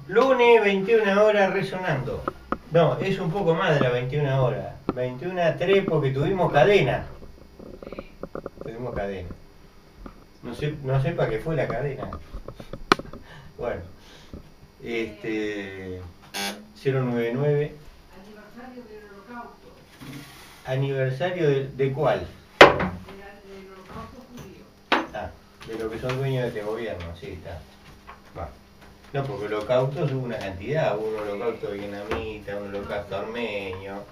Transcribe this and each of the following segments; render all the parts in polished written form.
Lunes 21 horas resonando. No, es un poco más de las 21 horas. 21:03 porque tuvimos cadena. Tuvimos cadena. No sé para qué fue la cadena. Bueno, 099. Aniversario del Holocausto. ¿Aniversario de cuál? Del Holocausto judío. Ah, de lo que son dueños de este gobierno, sí, está. Va. No, porque holocaustos hubo una cantidad, hubo un holocausto vietnamita, un holocausto armenio,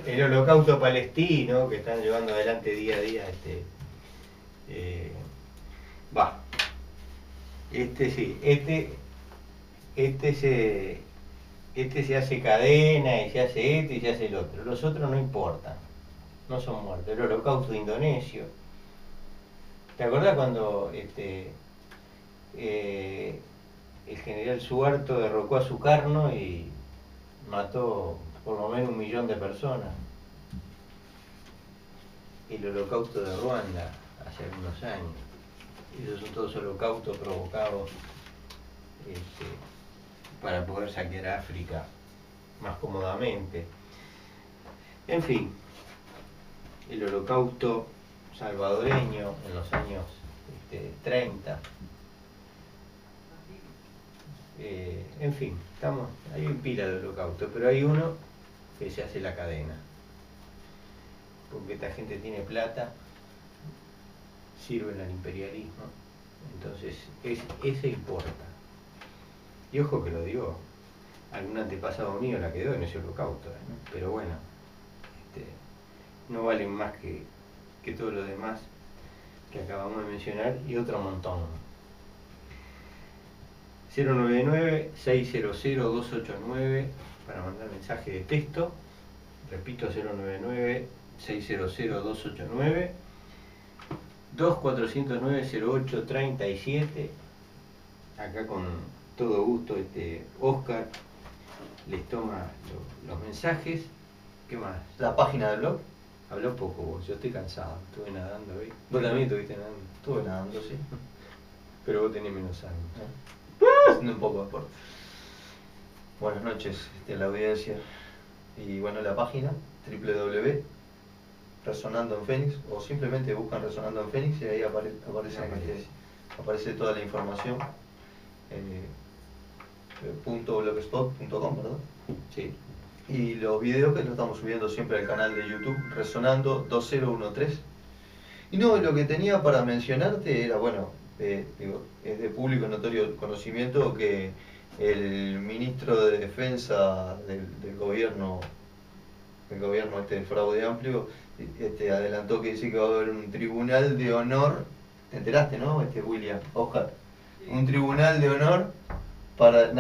el holocausto palestino que están llevando adelante día a día. Va, sí, este se hace cadena y se hace y se hace el otro. Los otros no importan, no son muertos. El holocausto indonesio. ¿Te acordás cuando el general Suharto derrocó a Sukarno y mató por lo menos 1 millón de personas? El holocausto de Ruanda hace algunos años. Esos son todos holocaustos provocados para poder saquear a África más cómodamente. En fin, el holocausto salvadoreño en los años 30. En fin, hay un pila de holocausto, pero hay uno que se hace la cadena. Porque esta gente tiene plata, sirven al imperialismo, entonces ese importa. Y ojo que lo digo, algún antepasado mío la quedó en ese holocausto, ¿no? Pero bueno, no valen más que todo lo demás que acabamos de mencionar y otro montón. 099-600-289 para mandar mensaje de texto. Repito, 099-600-289. 2409-0837. Acá con todo gusto Oscar les toma los mensajes. ¿Qué más? La página del blog. Habló poco vos, yo estoy cansado, estuve nadando hoy. Vos también estuviste nadando. Estuve nadando, sí. Pero vos tenés menos años. Haciendo un poco de deporte. Buenas noches a la audiencia. Y bueno, la página www.resonando en Fénix, o simplemente buscan Resonando en Fénix y ahí aparece toda la información. .blogspot.com, ¿verdad? Sí. Y los videos que lo estamos subiendo siempre al canal de YouTube Resonando 2013. Y no, lo que tenía para mencionarte era, bueno, es de público notorio conocimiento que el ministro de Defensa del gobierno del Fraude Amplio adelantó que dice que va a haber un tribunal de honor. ¿Te enteraste, no, William? Oscar. Sí. Un tribunal de honor para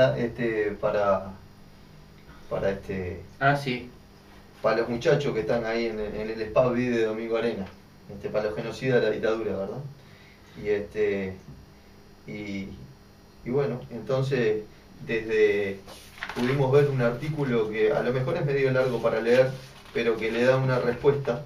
Sí. para los muchachos que están ahí en el spa video de Domingo Arena, para los genocidas de la dictadura, ¿verdad? Y bueno, entonces pudimos ver un artículo que a lo mejor es medio largo para leer, pero que le da una respuesta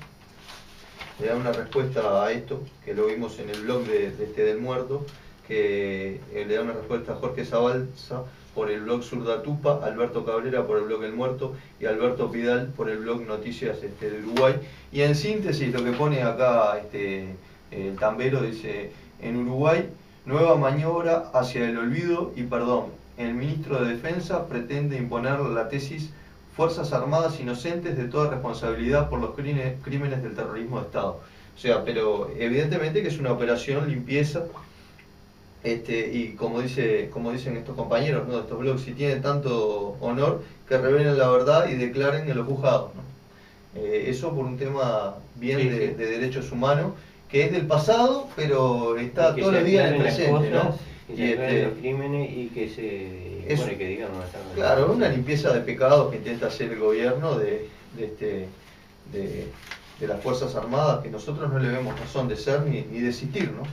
a esto, que lo vimos en el blog del muerto, que le da una respuesta a Jorge Zabalza por el blog Zurdatupa, Alberto Cabrera por el blog El Muerto y Alberto Pidal por el blog Noticias de Uruguay. Y en síntesis lo que pone acá el Tambero dice: en Uruguay, nueva maniobra hacia el olvido y perdón. El ministro de Defensa pretende imponer la tesis Fuerzas Armadas inocentes de toda responsabilidad por los crímenes del terrorismo de Estado. O sea, pero evidentemente que es una operación limpieza. Y como dicen estos compañeros, ¿no?, de estos blogs, si tiene tanto honor, que revelen la verdad y declaren en los juzgados, ¿no? Eso por un tema bien de derechos humanos, que es del pasado, pero está todos los días en el presente, ¿no? Y los crímenes y que que digan no están. Claro, una limpieza de pecados que intenta hacer el gobierno de las Fuerzas Armadas, que nosotros no le vemos razón de ser ni de existir, ¿no?,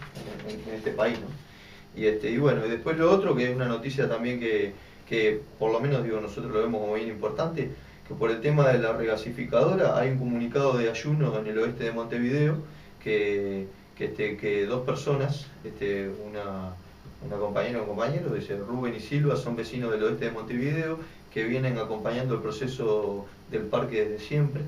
en este país, ¿no? Y bueno, y después lo otro, que es una noticia también que por lo menos nosotros lo vemos como bien importante, que por el tema de la regasificadora hay un comunicado de ayuno en el oeste de Montevideo que 2 personas, una compañera o un compañero, dice Rubén y Silva son vecinos del oeste de Montevideo que vienen acompañando el proceso del parque desde siempre.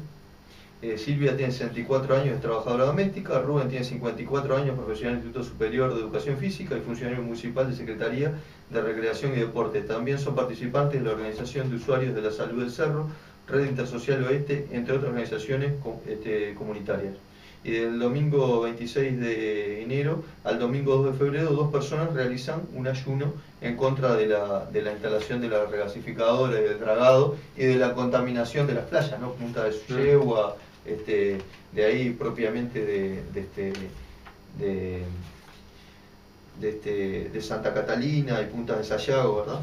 Silvia tiene 64 años, es trabajadora doméstica. Rubén tiene 54 años, profesional del Instituto Superior de Educación Física y funcionario municipal de Secretaría de Recreación y Deporte. También son participantes de la Organización de Usuarios de la Salud del Cerro, Red Intersocial Oeste, entre otras organizaciones comunitarias. Y del domingo 26 de enero al domingo 2 de febrero, 2 personas realizan un ayuno en contra de la instalación de la regasificadora y del dragado y de la contaminación de las playas, ¿no? Punta de Yegua, de ahí propiamente de Santa Catalina y Punta de Sayago, ¿verdad?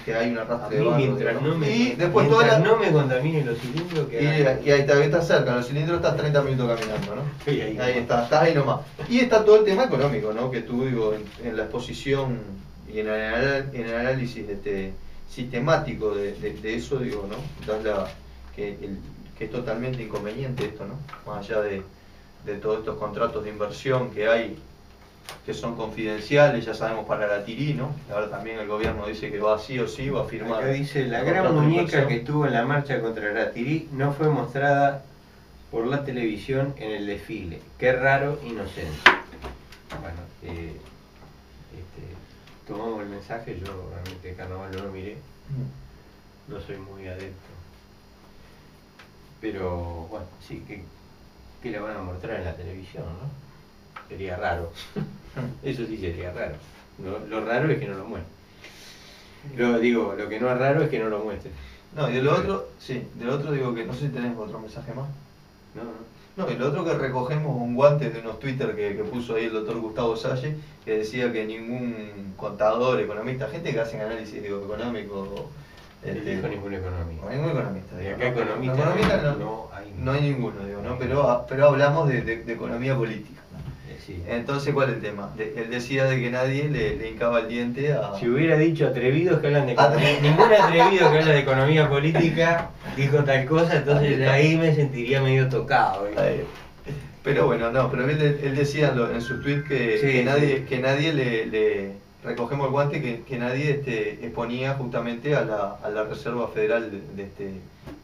Que hay un arrastre de barro. Mientras no me, y después mientras no me contamine los cilindros que y ahí está cerca, los cilindros estás 30 minutos caminando, ¿no? Sí, ahí estás ahí nomás. Y está todo el tema económico, ¿no? Que tú, digo, en la exposición y en el análisis sistemático de eso, digo, ¿no? Das que es totalmente inconveniente esto, ¿no? Más allá de todos estos contratos de inversión que hay, que son confidenciales, ya sabemos para la Tirí, ¿no? Ahora también el gobierno dice que va sí o sí, va a firmar. Acá dice, la un gran contrato de muñeca inversión. que estuvo en la marcha contra la Tirí no fue mostrada por la televisión en el desfile. Qué raro, inocente. Bueno, tomamos el mensaje, yo realmente carnaval no lo miré, no soy muy adepto. Pero bueno, sí, que la van a mostrar en la televisión, ¿no? Sería raro. Eso sí sería raro. Lo raro es que no lo muestren. Lo que no es raro es que no lo muestren. No, y de lo otro, sí, de lo otro digo que no sé si tenés otro mensaje más. No, y lo otro que recogemos un guante de unos Twitter que puso ahí el doctor Gustavo Salle, que decía que ningún contador, economista, gente que hace análisis económico, No dijo ningún económico. ningún economista. Y Digo, acá ¿no? economista no hay ninguno, digo, ¿no? Pero hablamos de economía política. Sí. Entonces, ¿cuál es el tema? Él decía de que nadie le hincaba el diente a... Si hubiera dicho atrevidos que hablan de economía, ningún atrevido que habla de economía política dijo tal cosa, entonces de ahí me sentiría medio tocado. Pero bueno, no, pero él decía en su tweet que nadie le recogemos el guante, que nadie exponía justamente a la Reserva Federal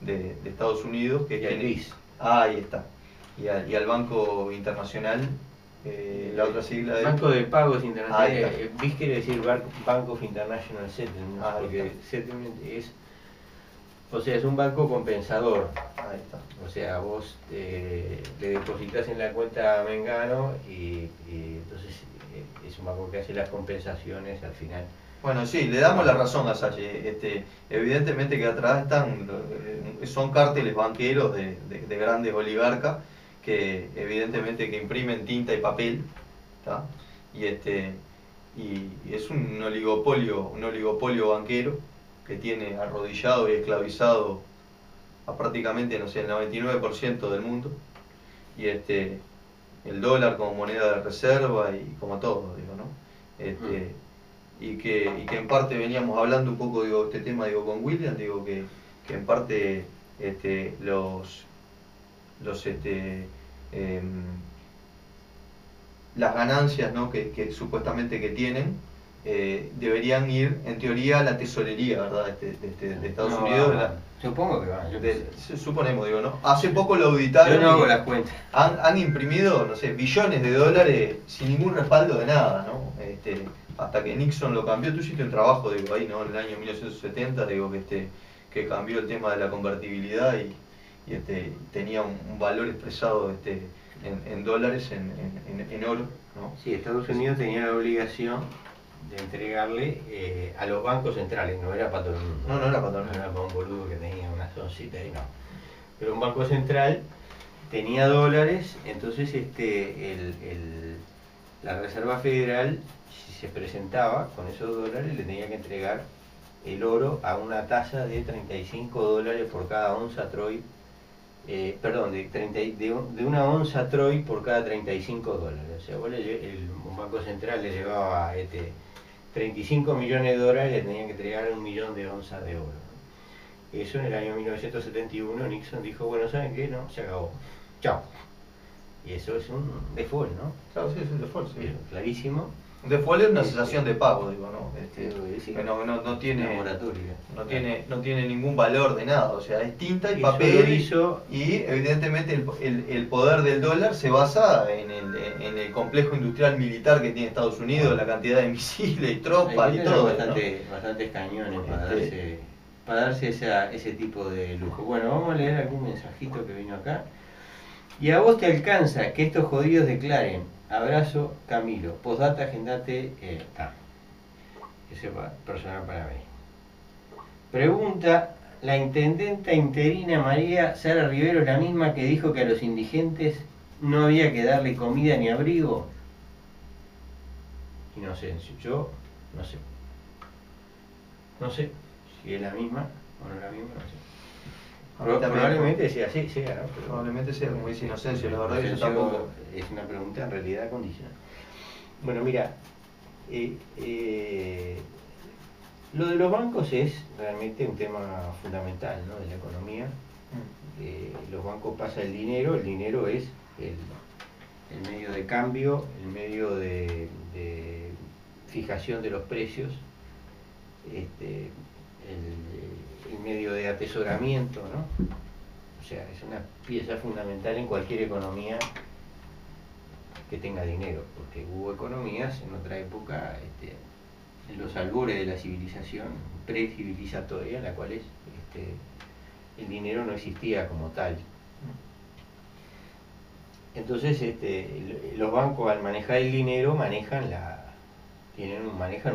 de Estados Unidos, que Y al BIS. Ahí está. Y al Banco Internacional, la otra sigla de... Banco de Pagos Internacionales. Ahí BIS quiere decir Bank of International Settlements, porque settlement es, o sea, es un banco compensador. Ahí está. O sea, vos le depositas en la cuenta Mengano y entonces es un banco que hace las compensaciones al final. Bueno, sí, le damos la razón a Salle. Evidentemente que atrás son cárteles banqueros de grandes oligarcas que evidentemente que imprimen tinta y papel, ¿tá? Y es un oligopolio banquero que tiene arrodillado y esclavizado a prácticamente, no sé, el 99% del mundo, y el dólar como moneda de reserva y como todo, digo, ¿no? Y que en parte veníamos hablando un poco, digo, este tema, digo, con William, digo que en parte las ganancias, ¿no? que supuestamente que tienen deberían ir en teoría a la tesorería, ¿verdad? de Estados Unidos. Supongo que van. Suponemos, digo, ¿no? Hace poco lo auditaron. Yo no hago las cuentas. Han imprimido, no sé, billones de dólares sin ningún respaldo de nada, ¿no? Hasta que Nixon lo cambió. Tú hiciste un trabajo, digo, ahí, ¿no? En el año 1970, digo, que cambió el tema de la convertibilidad y tenía un valor expresado en dólares, en oro, ¿no? Sí, Estados Unidos tenía la obligación de entregarle a los bancos centrales, no era para todo el mundo. No era para todo el mundo. No era para un boludo que tenía una zoncita y no. Pero un banco central tenía dólares, entonces la Reserva Federal, si se presentaba con esos dólares, le tenía que entregar el oro a una tasa de $35 por cada onza Troy. De una onza Troy por cada $35. O sea, un banco central le llevaba 35 millones de dólares, le tenían que entregar 1 millón de onzas de oro. Eso en el año 1971 Nixon dijo, bueno, ¿saben qué? No, se acabó. Chao. Y eso es un default, ¿no? Claro, sí, es un default, sí. Clarísimo. Un default es una Sí, cesación sí. de pago, digo, ¿no? Sí. Que no tiene, Una moratoria. no tiene ningún valor de nada, o sea, es tinta y Eso papel, lo hizo- y evidentemente el poder del dólar se basa en el complejo industrial militar que tiene Estados Unidos, la cantidad de misiles y Hay tropas que y tener todo, bastantes cañones Este- para darse ese tipo de lujo. Bueno, vamos a leer algún mensajito que vino acá. Y a vos te alcanza que estos jodidos declaren. Abrazo, Camilo. Postdata, agendate. Ese va personal para mí. Pregunta la intendenta interina María Sara Rivero, la misma que dijo que a los indigentes no había que darle comida ni abrigo. Inocencio, yo no sé. No sé si es la misma o no es la misma, no sé. A mí también, Probablemente sea así, sea, ¿no? Pero- probablemente sea, como dice Inocencio, la verdad que yo Inocencio tampoco. Es una pregunta en realidad condicional. Bueno, mira, lo de los bancos es realmente un tema fundamental, ¿no? De la economía. Los bancos pasan el dinero es el medio de cambio, el medio de fijación de los precios, el medio de atesoramiento, ¿no? O sea, es una pieza fundamental en cualquier economía que tenga dinero, porque hubo economías en otra época, en los albores de la civilización pre-civilizatoria, en la cual el dinero no existía como tal. Entonces, los bancos al manejar el dinero manejan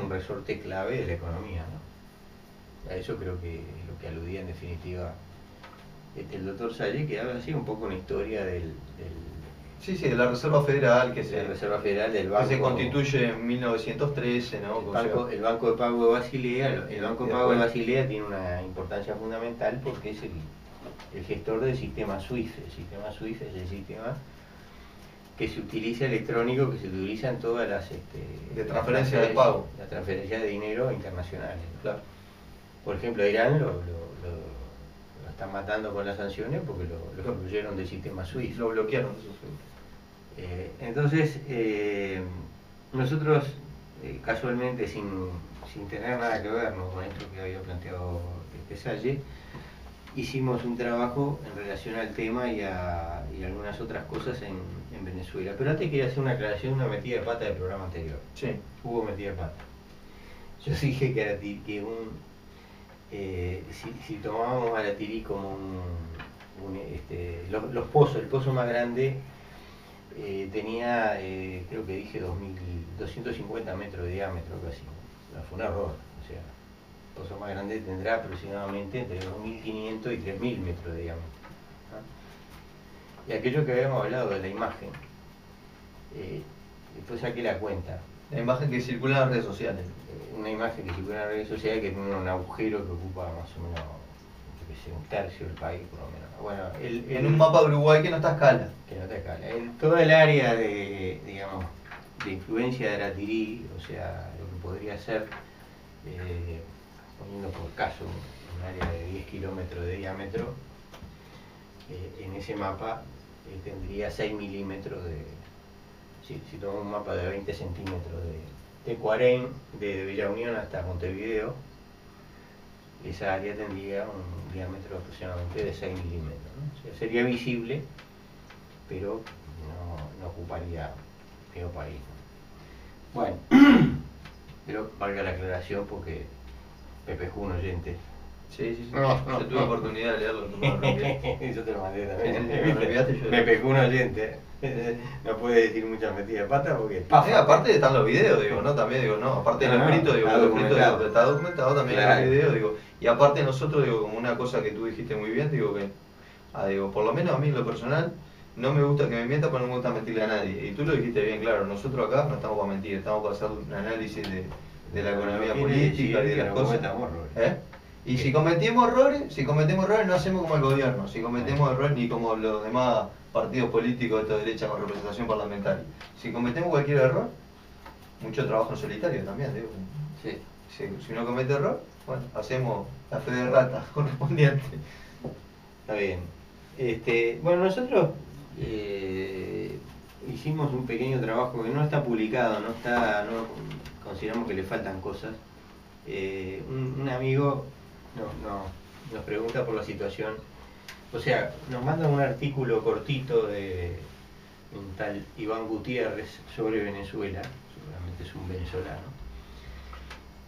un resorte clave de la economía, ¿no? A eso creo que es lo que aludía en definitiva el doctor Salle, que habla así un poco una historia Sí, de la Reserva Federal de la Reserva Federal, del que banco. se constituye en 1913, ¿no? El Banco de Pago de Basilea. El Banco de Pago de Basilea tiene una importancia fundamental porque es el gestor del sistema SWIFT. El sistema SWIFT es el sistema que se utiliza electrónico, que se utiliza en todas las de transferencia de pago. La transferencia de dinero internacionales, ¿no? Claro. Por ejemplo, a Irán lo están matando con las sanciones porque lo excluyeron del sistema SWIFT. Lo bloquearon. Entonces, nosotros casualmente sin tener nada que ver, ¿no?, con esto que había planteado Salle, hicimos un trabajo en relación al tema y algunas otras cosas en Venezuela. Pero antes quería hacer una aclaración, una metida de pata del programa anterior. Sí. Hubo metida de pata. Yo dije si tomábamos a Aratirí como los pozos, el pozo más grande tenía, creo que dije 250 metros de diámetro casi. No, fue un error. O sea, el pozo más grande tendrá aproximadamente entre 2.500 y 3.000 metros de diámetro, ¿no? Y aquello que habíamos hablado de la imagen, después saqué la cuenta. La imagen que circula en las redes sociales. Una imagen que circula en las redes sociales que tiene un agujero que ocupa más o menos, yo qué sé, un tercio del país por lo menos. Bueno, en un mapa de Uruguay que no está a escala. Que no está a escala. Toda el área de influencia de Aratirí, o sea, lo que podría ser, poniendo por caso un área de 10 kilómetros de diámetro, en ese mapa tendría 6 milímetros si tomamos un mapa de 20 centímetros de Cuarén, de Villa Unión hasta Montevideo, esa área tendría un diámetro aproximadamente de 6 milímetros, ¿no? O sea, sería visible, pero no ocuparía medio país, ¿no? Bueno, pero valga la aclaración porque Pepe es un oyente. Sí. Yo tuve oportunidad de leerlo. Yo te lo mandé también. Sí, me enviaste, yo- Me pegó un oyente. No puede decir muchas metidas de pata porque aparte están los videos, digo, ¿no? También digo, no, aparte de lo escrito, digo, está lo escrito, documentado. digo, está documentado también Claro. en los videos, digo, y aparte nosotros, digo, como una cosa que tú dijiste muy bien, digo que, digo, por lo menos a mí en lo personal, no me gusta que me mienta, pero no me gusta mentirle a nadie. Y tú lo dijiste bien claro, nosotros acá no estamos para mentir, estamos para hacer un análisis de la economía política y de las cosas. Y si cometimos errores no hacemos como el gobierno, si cometemos errores ni como los demás partidos políticos de esta derecha con representación parlamentaria. Si cometemos cualquier error, mucho trabajo en solitario también, digo. Sí. Si uno comete error, bueno, hacemos la fe de rata correspondiente. Está bien. Bueno, nosotros hicimos un pequeño trabajo que no está publicado, no consideramos que le faltan cosas. Un amigo nos pregunta por la situación, o sea, nos manda un artículo cortito de un tal Iván Gutiérrez sobre Venezuela, seguramente es un venezolano,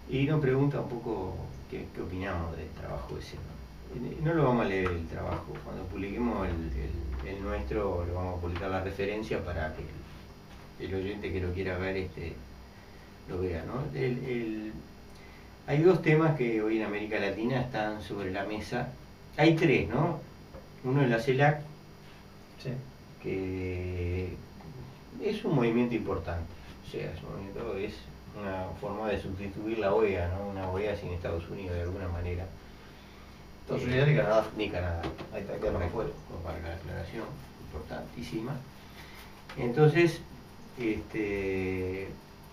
y nos pregunta un poco qué opinamos del trabajo ese, ¿no? No lo vamos a leer el trabajo, cuando publiquemos el nuestro lo vamos a publicar la referencia para que el oyente que lo quiera ver lo vea, ¿no? Hay dos temas que hoy en América Latina están sobre la mesa, hay tres, ¿no? Uno es la CELAC, Sí. que es un movimiento importante, o sea, es una forma de sustituir la OEA, ¿no? Una OEA sin Estados Unidos de alguna manera. Estados Unidos ni Canadá. Ni Canadá. Ahí está, quedamos afuera. Para la aclaración, importantísima. Entonces,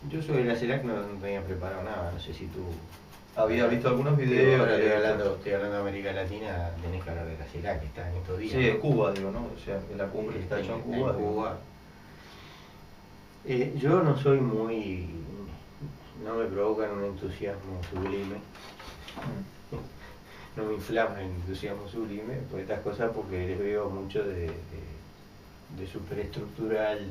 yo sobre la CELAC no tenía preparado nada, no sé si tú... Había visto algunos videos. Ahora estoy hablando de América Latina, tenés que hablar de la CELAC, que está en estos días. Sí, ¿no? en Cuba, digo, ¿no? O sea, en la cumbre que está hecha en Cuba. Yo no soy muy... no me provocan un entusiasmo sublime. No me inflama el entusiasmo sublime por estas cosas, porque les veo mucho de superestructural,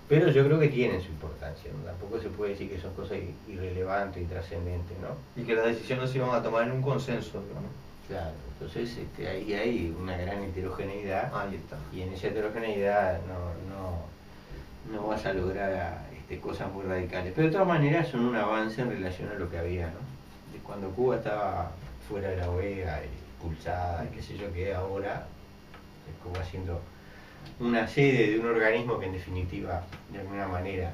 pero yo creo que tienen su importancia, ¿no? Tampoco se puede decir que son cosas irrelevantes y trascendentes, ¿no? Y que las decisiones se iban a tomar en un consenso, digo, ¿no? Claro, entonces ahí hay una gran heterogeneidad. Ahí está. Y en esa heterogeneidad no vas a lograr cosas muy radicales, pero de todas maneras son un avance en relación a lo que había, ¿no? De cuando Cuba estaba fuera de la OEA, expulsada, qué sé yo, que ahora Cuba siendo una sede de un organismo que en definitiva, de alguna manera,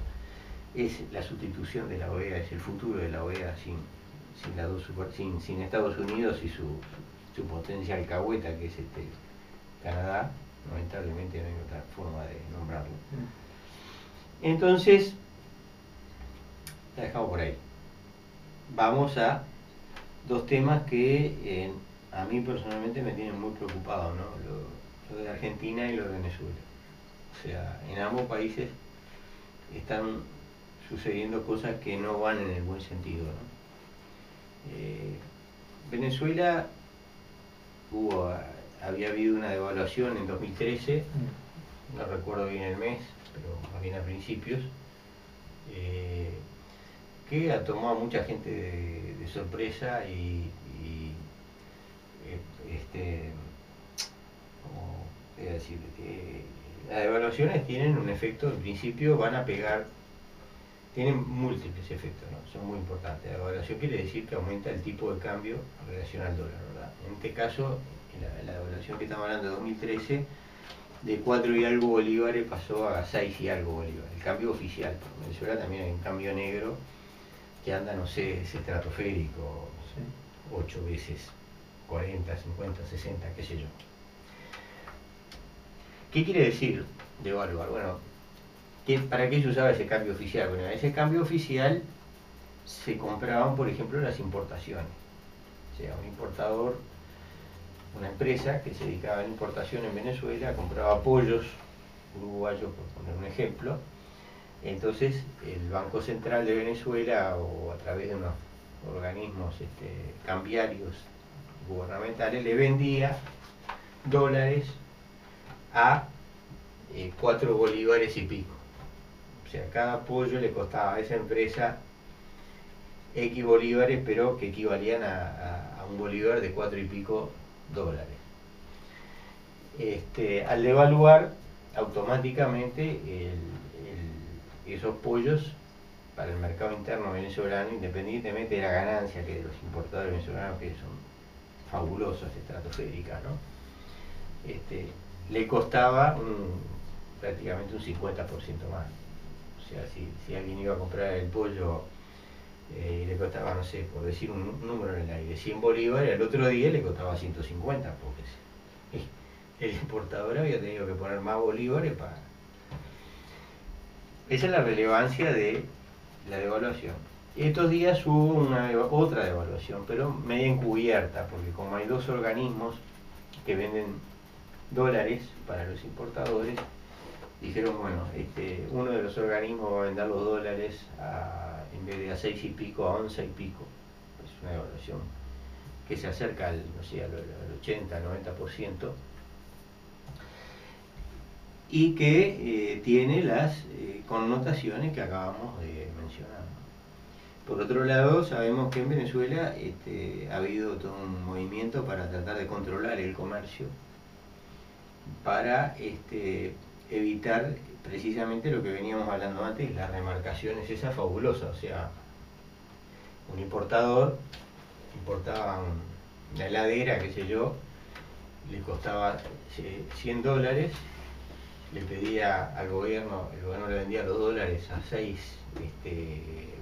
es la sustitución de la OEA, es el futuro de la OEA sin Estados Unidos y su potencia alcahueta, que es Canadá. Lamentablemente no hay otra forma de nombrarlo. Entonces, la dejamos por ahí. Vamos a dos temas que a mí personalmente me tienen muy preocupado, ¿no? Lo de Argentina y lo de Venezuela. O sea, en ambos países están sucediendo cosas que no van en el buen sentido, ¿no? Venezuela había habido una devaluación en 2013, no recuerdo bien el mes, pero más bien a principios, que tomó a mucha gente de sorpresa ¿cómo voy a decir? Las devaluaciones tienen un efecto, en principio van a pegar, tienen múltiples efectos, ¿no? Son muy importantes. La devaluación quiere decir que aumenta el tipo de cambio en relación al dólar, ¿verdad? En este caso, la devaluación que estamos hablando de 2013, de 4 y algo bolívares pasó a 6 y algo bolívares, el cambio oficial. En Venezuela también hay un cambio negro que anda, no sé, es estratosférico, Sí. 8 veces 40, 50, 60, qué sé yo. ¿Qué quiere decir devaluar? Bueno, ¿para qué se usaba ese cambio oficial? Bueno, ese cambio oficial se compraban, por ejemplo, las importaciones. O sea, un importador, una empresa que se dedicaba a la importación en Venezuela, compraba pollos uruguayos, por poner un ejemplo. Entonces, el Banco Central de Venezuela, o a través de unos organismos cambiarios gubernamentales, le vendía dólares a 4 bolívares y pico. O sea, cada pollo le costaba a esa empresa X bolívares, pero que equivalían a un bolívar de 4 y pico dólares. Al devaluar, automáticamente esos pollos para el mercado interno venezolano, independientemente de la ganancia que de los importadores venezolanos, que son fabulosas, estratosféricas, ¿no? Le costaba prácticamente un 50% más. O sea, si alguien iba a comprar el pollo y le costaba, no sé, por decir un número en el aire, 100 bolívares, al otro día le costaba 150, porque el importador había tenido que poner más bolívares para... Esa es la relevancia de la devaluación. Estos días hubo otra devaluación, pero media encubierta, porque como hay dos organismos que venden dólares para los importadores, dijeron, bueno, uno de los organismos va a vender los dólares en vez de a 6 y pico, a 11 y pico. Es una devaluación que se acerca al, no sé, al 80, 90%, y que tiene las connotaciones que acabamos de mencionar. Por otro lado, sabemos que en Venezuela ha habido todo un movimiento para tratar de controlar el comercio, para evitar precisamente lo que veníamos hablando antes, las remarcaciones esas fabulosas. O sea, un importador importaba una heladera, qué sé yo, le costaba $100, le pedía al gobierno, el gobierno le vendía los dólares a 6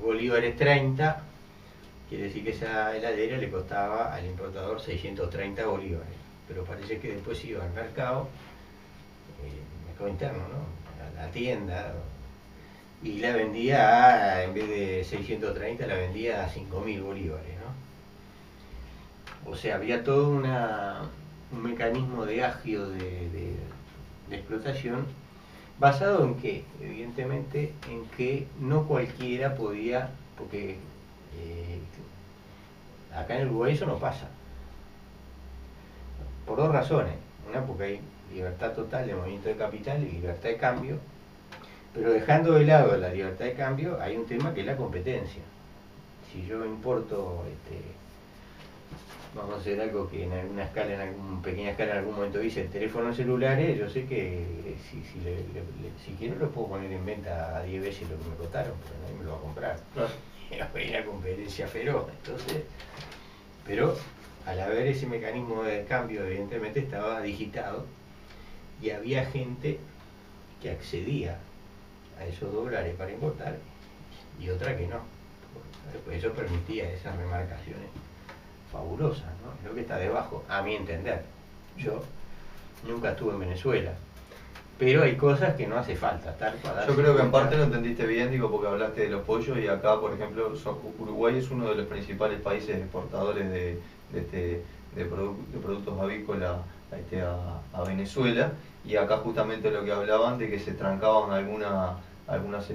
bolívares 30, quiere decir que esa heladera le costaba al importador 630 bolívares, pero parece que después iba al mercado interno, ¿no? A la tienda, y la vendía en vez de 630, la vendía a 5.000 bolívares, ¿no? O sea, había todo un mecanismo de agio de explotación, basado en que, evidentemente, en que no cualquiera podía, porque acá en el Uruguay eso no pasa, por dos razones. Una, porque hay libertad total de movimiento de capital y libertad de cambio, pero dejando de lado la libertad de cambio, hay un tema que es la competencia. Si yo importo, vamos a hacer algo que en alguna escala, pequeña escala, en algún momento dice teléfonos celulares, yo sé que si quiero lo puedo poner en venta a 10 veces lo que me costaron, pero nadie me lo va a comprar. Hay una competencia feroz, entonces, pero al haber ese mecanismo de cambio, evidentemente estaba digitado, y había gente que accedía a esos dólares para importar y otra que no. Pues eso permitía esas remarcaciones fabulosas, ¿no? Es lo que está debajo, a mi entender. Yo nunca estuve en Venezuela, pero hay cosas que no hace falta estar para. Yo creo que en parte lo entendiste bien, digo, porque hablaste de los pollos, y acá, por ejemplo, Uruguay es uno de los principales países exportadores de productos avícolas a Venezuela, y acá justamente lo que hablaban de que se trancaban algunas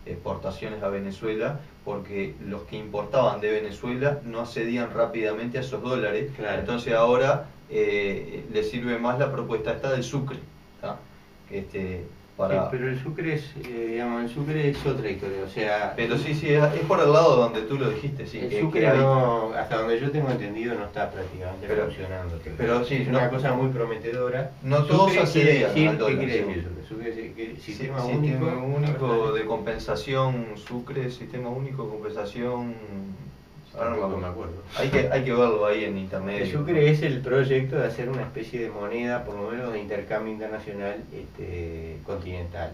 exportaciones a Venezuela porque los que importaban de Venezuela no accedían rápidamente a esos dólares. Claro. Entonces ahora les sirve más la propuesta esta del sucre, ¿tá? Para... Sí, pero el sucre es, digamos, el sucre es otra historia, o sea. Pero sí, es por el lado donde tú lo dijiste, sí. El sucre no, hasta donde yo tengo entendido, no está prácticamente funcionando. Pero sí, es una cosa muy prometedora. No todos accedían al dólar. ¿Qué quiere decir sucre? Sistema único de compensación, sucre, sistema único de compensación. Ahora no me acuerdo. Hay que verlo ahí en internet. El sucre es el proyecto de hacer una especie de moneda, por lo menos de intercambio internacional continental,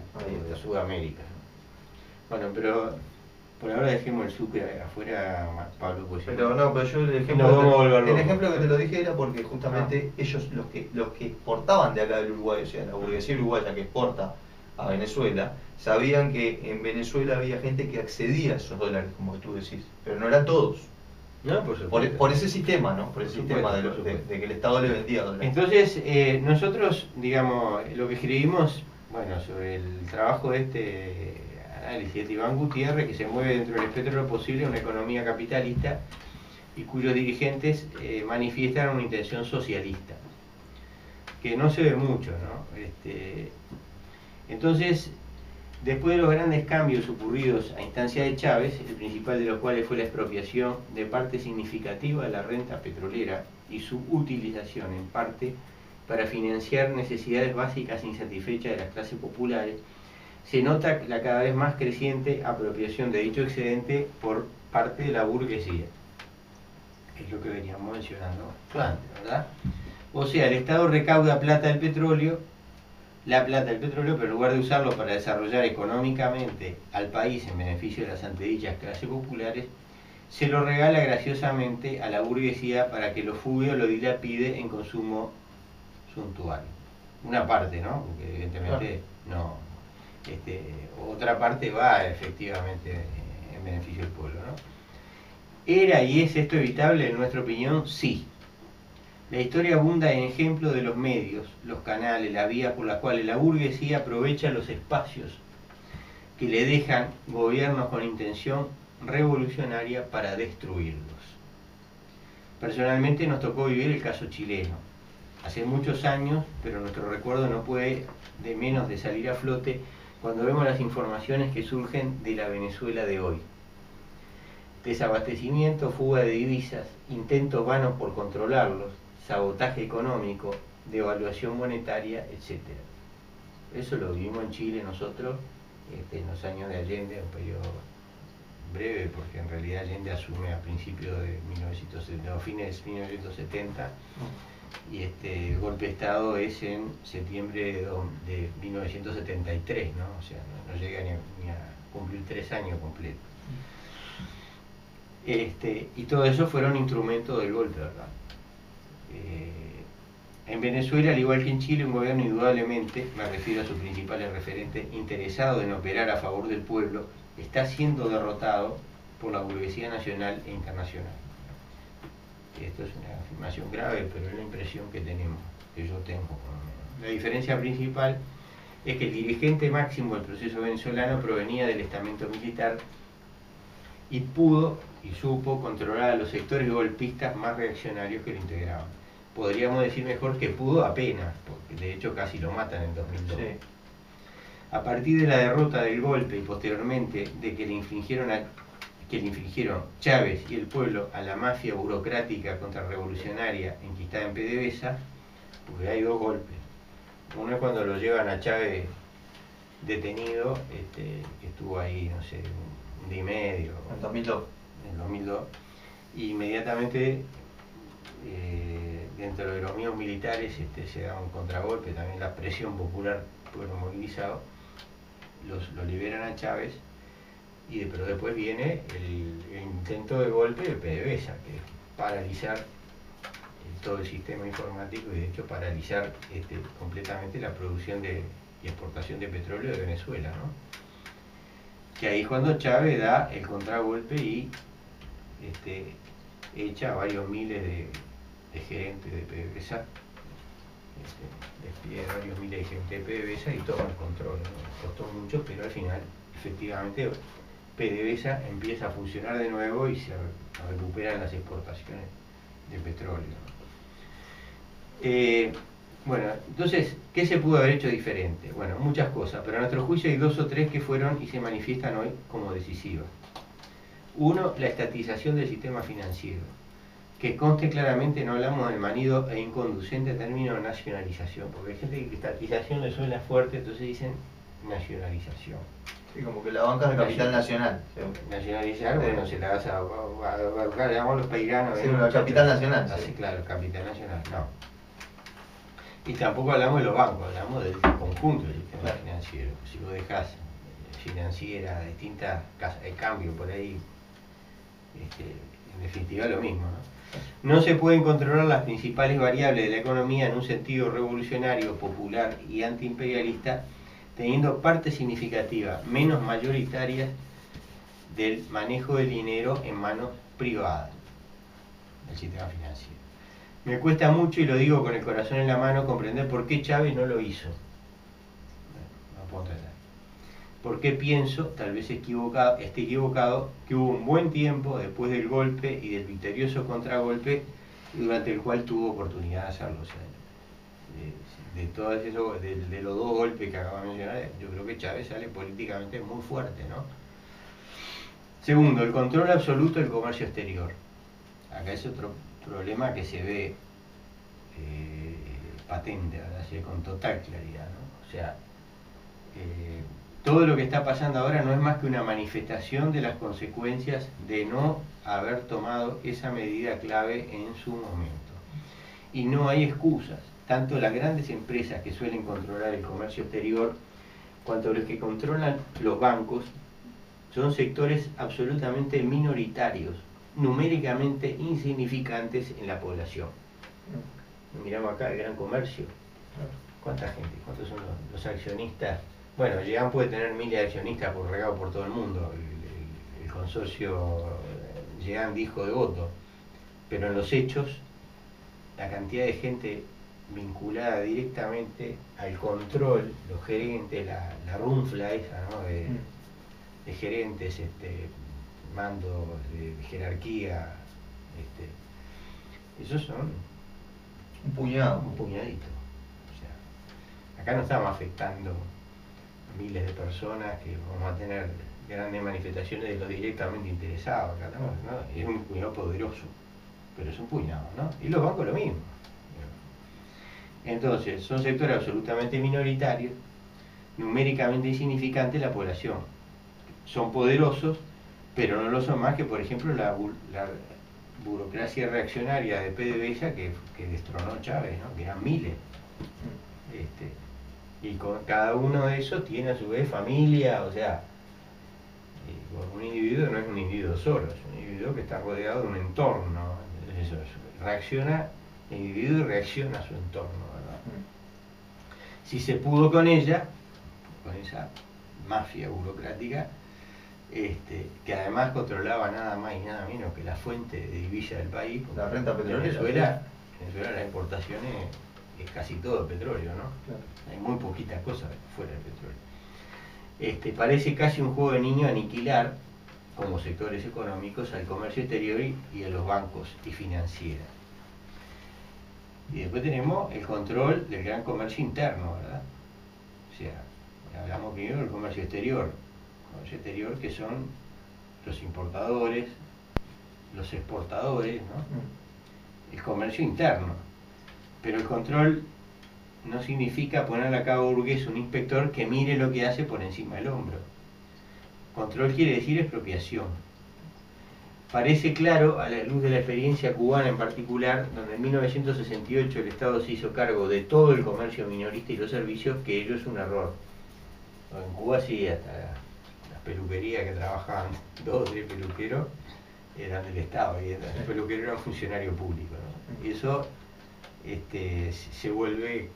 de Sudamérica. Bueno, pero por ahora dejemos el sucre afuera, Pablo. Pues pero yo el ejemplo que te lo dije era porque justamente ellos, los que exportaban de acá del Uruguay, o sea, la burguesía uruguaya que exporta a Venezuela, sabían que en Venezuela había gente que accedía a esos dólares, como tú decís, pero no eran todos. No, por ese sistema, ¿no? Por ese sistema de que el Estado le vendía dólares. Entonces, nosotros, digamos, lo que escribimos, bueno, sobre el trabajo de análisis de Iván Gutiérrez, que se mueve dentro del espectro de lo posible una economía capitalista y cuyos dirigentes manifiestan una intención socialista, que no se ve mucho, ¿no? Entonces, después de los grandes cambios ocurridos a instancia de Chávez, el principal de los cuales fue la expropiación de parte significativa de la renta petrolera y su utilización en parte para financiar necesidades básicas insatisfechas de las clases populares, se nota la cada vez más creciente apropiación de dicho excedente por parte de la burguesía. Es lo que veníamos mencionando antes, ¿verdad? O sea, el Estado recauda plata del petróleo, pero en lugar de usarlo para desarrollar económicamente al país en beneficio de las antedichas clases populares, se lo regala graciosamente a la burguesía para que lo fugue o lo dilapide en consumo suntuario. Una parte, ¿no? Porque evidentemente no. Otra parte va efectivamente en beneficio del pueblo, ¿no? ¿Era y es esto evitable en nuestra opinión? Sí. La historia abunda en ejemplos de los medios, los canales, las vías por las cuales la burguesía aprovecha los espacios que le dejan gobiernos con intención revolucionaria para destruirlos. Personalmente nos tocó vivir el caso chileno, hace muchos años, pero nuestro recuerdo no puede de menos de salir a flote cuando vemos las informaciones que surgen de la Venezuela de hoy. Desabastecimiento, fuga de divisas, intentos vanos por controlarlos, sabotaje económico, devaluación monetaria, etc. Eso lo vivimos en Chile nosotros en los años de Allende, un periodo breve, porque en realidad Allende asume a principios de 1970, fines de 1970, y el golpe de Estado es en septiembre de 1973, ¿no? O sea, no llega ni a cumplir 3 años completos. Y todo eso fueron instrumentos del golpe, ¿verdad? En Venezuela, al igual que en Chile, un gobierno indudablemente, me refiero a sus principales referentes, interesado en operar a favor del pueblo, está siendo derrotado por la burguesía nacional e internacional. Esto es una afirmación grave, pero es la impresión que tenemos, que yo tengo. La diferencia principal es que el dirigente máximo del proceso venezolano provenía del estamento militar y pudo y supo controlar a los sectores golpistas más reaccionarios que lo integraban. Podríamos decir mejor que pudo apenas, porque de hecho casi lo matan en 2002. Sí. A partir de la derrota del golpe y posteriormente de que le infligieron Chávez y el pueblo a la mafia burocrática contrarrevolucionaria enquistada en PDVSA, porque hay 2 golpes. Uno es cuando lo llevan a Chávez detenido, que estuvo ahí, no sé, un día y medio. En 2002. En 2002. Y inmediatamente, dentro de los mismos militares, se da un contragolpe, también la presión popular, pueblo movilizado, lo liberan a Chávez, pero después viene el intento de golpe de PDVSA, que es paralizar todo el sistema informático y de hecho paralizar completamente la producción y exportación de petróleo de Venezuela, ¿no? Que ahí cuando Chávez da el contragolpe y echa a varios miles de gerentes de PDVSA, despide a varios miles de gerentes de PDVSA y toma el control, ¿no? Costó mucho, pero al final efectivamente PDVSA empieza a funcionar de nuevo y se recuperan las exportaciones de petróleo. Bueno, entonces, ¿qué se pudo haber hecho diferente? Bueno, muchas cosas, pero a nuestro juicio hay 2 o 3 que fueron y se manifiestan hoy como decisivas. Uno, la estatización del sistema financiero. Que conste claramente, no hablamos del manido e inconducente término nacionalización, porque hay gente que estatización le suena fuerte, entonces dicen nacionalización. Sí, como que la banca es de capital nacional. Nacionalizar, bueno, se la vas a buscar, digamos, los peiranos. Sí, pero capital nacional. Así, sí. Claro, capital nacional, no. Y tampoco hablamos de los bancos, hablamos del conjunto del sistema financiero. Si vos dejás financiera, distintas casas de cambio por ahí, en definitiva lo mismo, ¿no? No se pueden controlar las principales variables de la economía en un sentido revolucionario, popular y antiimperialista, teniendo parte significativa menos mayoritarias del manejo del dinero en manos privadas del sistema financiero. Me cuesta mucho, y lo digo con el corazón en la mano, comprender por qué Chávez no lo hizo. No puedo entender. ¿Por qué pienso, tal vez esté equivocado, que hubo un buen tiempo después del golpe y del victorioso contragolpe durante el cual tuvo oportunidad de hacerlo? O sea, de todos esos, de los 2 golpes que acabo de mencionar, yo creo que Chávez sale políticamente muy fuerte, ¿no? Segundo, el control absoluto del comercio exterior. Acá es otro problema que se ve patente, ¿verdad? Se ve con total claridad, ¿no? O sea, todo lo que está pasando ahora no es más que una manifestación de las consecuencias de no haber tomado esa medida clave en su momento. Y no hay excusas. Tanto las grandes empresas que suelen controlar el comercio exterior, cuanto los que controlan los bancos, son sectores absolutamente minoritarios, numéricamente insignificantes en la población. Miramos acá el gran comercio. ¿Cuánta gente? ¿Cuántos son los accionistas? Bueno, Llegan puede tener miles de accionistas regado por todo el mundo. El consorcio Llegan dijo de voto. Pero en los hechos, la cantidad de gente vinculada directamente al control, los gerentes, la runfla esa, ¿no? De gerentes, mando, de jerarquía, esos son Un puñado. un puñadito. O sea, acá no estamos afectando a miles de personas que vamos a tener grandes manifestaciones de los directamente interesados. Acá estamos, ¿no? Es un puñado poderoso, pero es un puñado, ¿no? Y los bancos lo mismo. Entonces, son sectores absolutamente minoritarios, numéricamente insignificantes de la población. Son poderosos, pero no lo son más que, por ejemplo, la burocracia reaccionaria de PDVSA que destronó Chávez, ¿no? Que eran miles. Y cada uno de esos tiene a su vez familia, o sea, un individuo no es un individuo solo, es un individuo que está rodeado de un entorno. Eso, reacciona, el individuo reacciona a su entorno, ¿verdad? Si se pudo con ella, con esa mafia burocrática, que además controlaba nada más y nada menos que la fuente de divisa del país, porque La renta petrolera. Venezuela las exportaciones es casi todo petróleo, ¿no? Claro. Hay muy poquitas cosas fuera del petróleo. Parece casi un juego de niño aniquilar como sectores económicos al comercio exterior y a los bancos y financieras. Y después tenemos el control del gran comercio interno, ¿verdad? O sea, hablamos primero del comercio exterior que son los importadores, los exportadores, ¿no? El comercio interno. Pero el control no significa poner a cabo burgués un inspector que mire lo que hace por encima del hombro. Control quiere decir expropiación. Parece claro a la luz de la experiencia cubana en particular, donde en 1968 el Estado se hizo cargo de todo el comercio minorista y los servicios, que ello es un error. En Cuba sí, hasta las peluquerías que trabajaban 2 o 3 peluqueros eran del Estado y el peluquero era un funcionario público, ¿no? Y eso se vuelve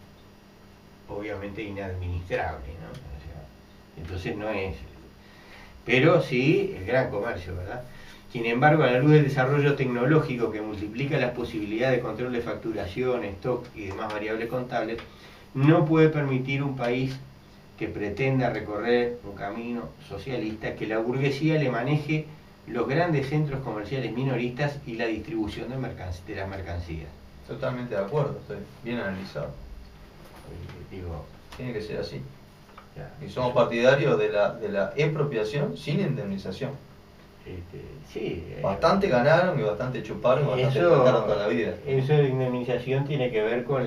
obviamente inadministrable, ¿no? O sea, entonces no es... Pero sí el gran comercio, ¿verdad? Sin embargo, a la luz del desarrollo tecnológico que multiplica las posibilidades de control de facturación, stock y demás variables contables, no puede permitir un país que pretenda recorrer un camino socialista que la burguesía le maneje los grandes centros comerciales minoristas y la distribución de las mercancías. Totalmente de acuerdo, estoy bien analizado. Digo, Tiene que ser así. ya, Y somos partidarios de la expropiación sin indemnización. sí, Bastante ganaron y bastante chuparon y bastante trataron toda la vida. Eso de indemnización tiene que ver con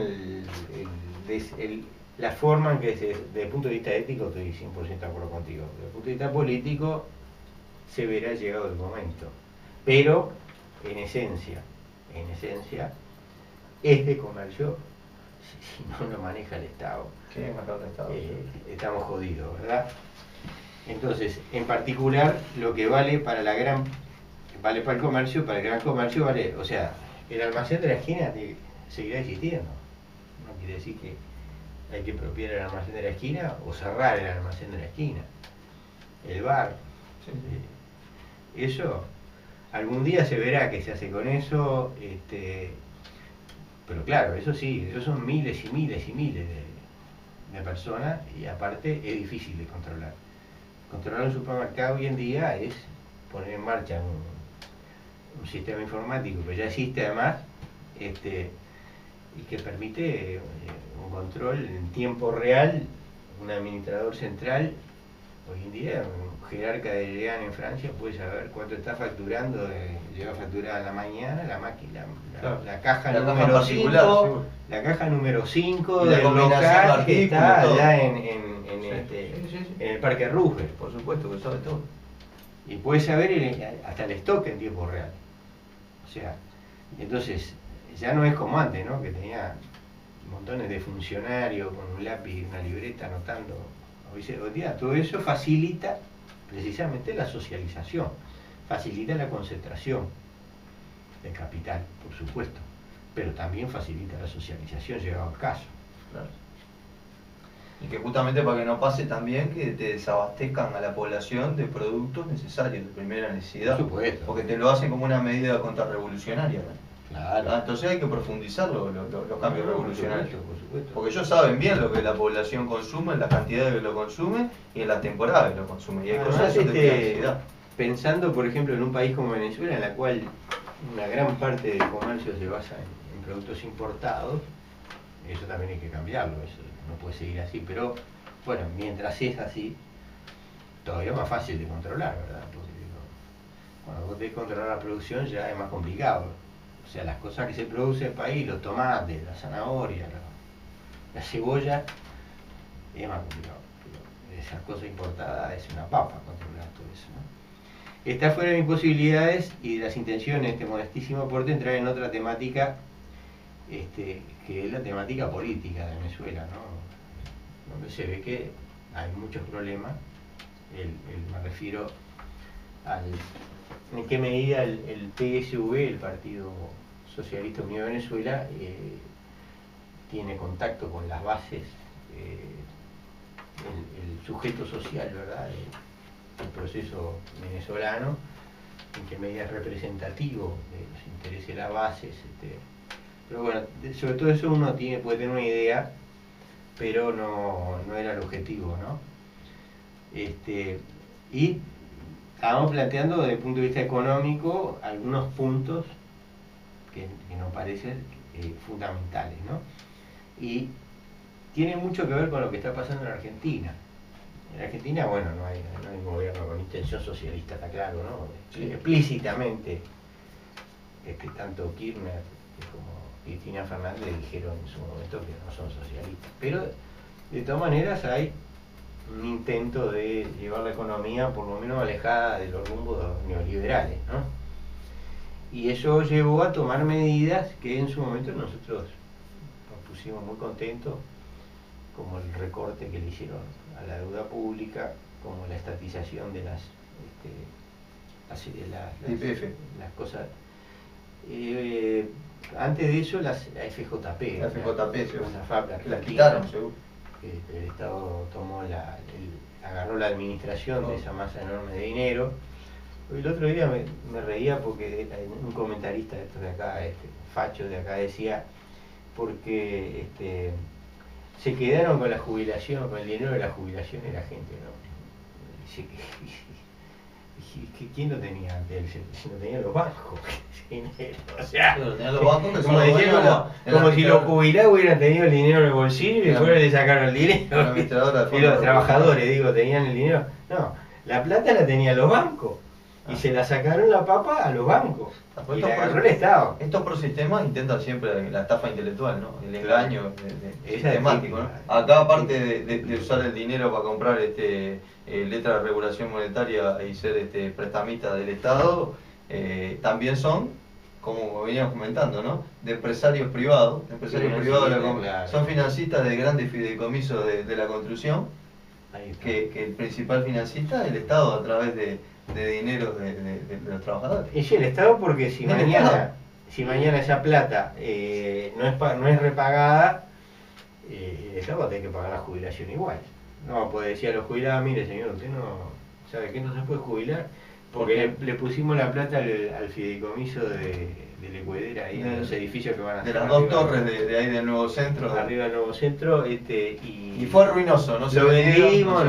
la forma en que desde el punto de vista ético estoy 100% de acuerdo contigo. Desde el punto de vista político se verá llegado el momento. Pero en esencia, este comercio, si no lo maneja el Estado, ¿Qué es mejor de Estado? estamos jodidos, ¿verdad? Entonces, en particular, lo que vale para vale para el comercio, para el gran comercio vale, o sea, el almacén de la esquina seguirá existiendo. No quiere decir que hay que expropiar el almacén de la esquina o cerrar el almacén de la esquina. El bar. Sí. Eso, algún día se verá qué se hace con eso, pero claro, eso sí, esos son miles y miles y miles de personas y aparte es difícil de controlar. Controlar un supermercado hoy en día es poner en marcha un sistema informático que ya existe además, y que permite un control en tiempo real, un administrador central. Hoy en día un jerarca de Lean en Francia puede saber cuánto está facturando, llega a facturar a la mañana la máquina, Claro. la caja La caja número particular, 5, seguro. la caja número 5 Y la del combinación de local que está artículos, allá todo. en el Parque Roosevelt. Por supuesto que sabe todo. Y puede saber hasta el stock en tiempo real. O sea, entonces ya no es como antes, ¿no? Que tenía montones de funcionarios con un lápiz y una libreta anotando. Hoy día todo eso facilita precisamente la socialización, facilita la concentración del capital, por supuesto, pero también facilita la socialización llegado al caso. Claro. Y que justamente para que no pase también que te desabastezcan a la población de productos necesarios de primera necesidad. Por supuesto. Porque te lo hacen como una medida contrarrevolucionaria, ¿no? Claro. Entonces hay que profundizar los cambios revolucionarios. Por supuesto. Porque ellos saben bien lo que la población consume, en la cantidad que lo consume y en la temporada que lo consume. Y hay cosas Además, de privacidad. pensando, por ejemplo, en un país como Venezuela, en la cual una gran parte del comercio se basa en productos importados, eso también hay que cambiarlo, eso no puede seguir así. Pero bueno, mientras es así, todavía es más fácil de controlar, ¿verdad? Porque cuando vos tenés que controlar la producción ya es más complicado. O sea, las cosas que se producen en el país, los tomates, la zanahoria, la cebolla, es más complicado. Pero esas cosas importadas es una papa controlar todo eso, ¿no? Está fuera de mis posibilidades y de las intenciones de este modestísimo aporte entrar en otra temática, que es la temática política de Venezuela, ¿no? Donde se ve que hay muchos problemas. Me refiero en qué medida el PSV, el Partido Socialista Unido de Venezuela, tiene contacto con las bases, el sujeto social, ¿verdad?, del proceso venezolano, en qué medida es representativo de los intereses de las bases. Pero bueno, sobre todo eso uno puede tener una idea, pero no era el objetivo, ¿no? Y estábamos planteando desde el punto de vista económico algunos puntos que nos parecen fundamentales, ¿no? Y tiene mucho que ver con lo que está pasando en Argentina. En Argentina, bueno, no hay un gobierno con intención socialista, está claro, ¿no? Sí. Explícitamente, tanto Kirchner como Cristina Fernández dijeron en su momento que no son socialistas. Pero, de todas maneras, hay un intento de llevar la economía por lo menos alejada de los rumbos neoliberales, ¿no? Y eso llevó a tomar medidas que en su momento nosotros nos pusimos muy contentos, como el recorte que le hicieron a la deuda pública, como la estatización de las cosas. Antes de eso, la FJP. La FJP, la FAP, la quitaron, seguro. El Estado tomó agarró la administración de esa masa enorme de dinero. El otro día me reía porque un comentarista de estos de acá, facho de acá, decía, porque se quedaron con la jubilación, con el dinero de la jubilación de la gente, ¿no? Dice ¿quién lo tenía antes? Lo tenían los bancos. O sea, los bancos, como si los jubilados hubieran tenido el dinero en el bolsillo y después le sacaron el dinero. Y los trabajadores, tenían el dinero. No, la plata la tenían los bancos. Y se la sacaron la papa a los bancos. Y la agarró el Estado. Estos prosistemas intentan siempre la estafa intelectual, ¿no? El engaño sistemático, ¿no? Acá, aparte de usar el dinero para comprar letras de regulación monetaria y ser prestamista del Estado, también son, como veníamos comentando, ¿no?, de empresarios privados. Son financistas de grandes fideicomisos de la construcción, que el principal financista es el Estado a través de dinero de los trabajadores. Y sí, el Estado, porque si mañana esa plata no es repagada, el Estado va a tener que pagar la jubilación igual. No puede decir a los jubilados: mire señor, usted no sabe que no se puede jubilar porque le pusimos la plata al fideicomiso de la Ecuedera ahí en los edificios que van a hacer. De las dos torres de ahí del Nuevo Centro. Arriba del Nuevo Centro, y fue ruinoso, no se vendimos,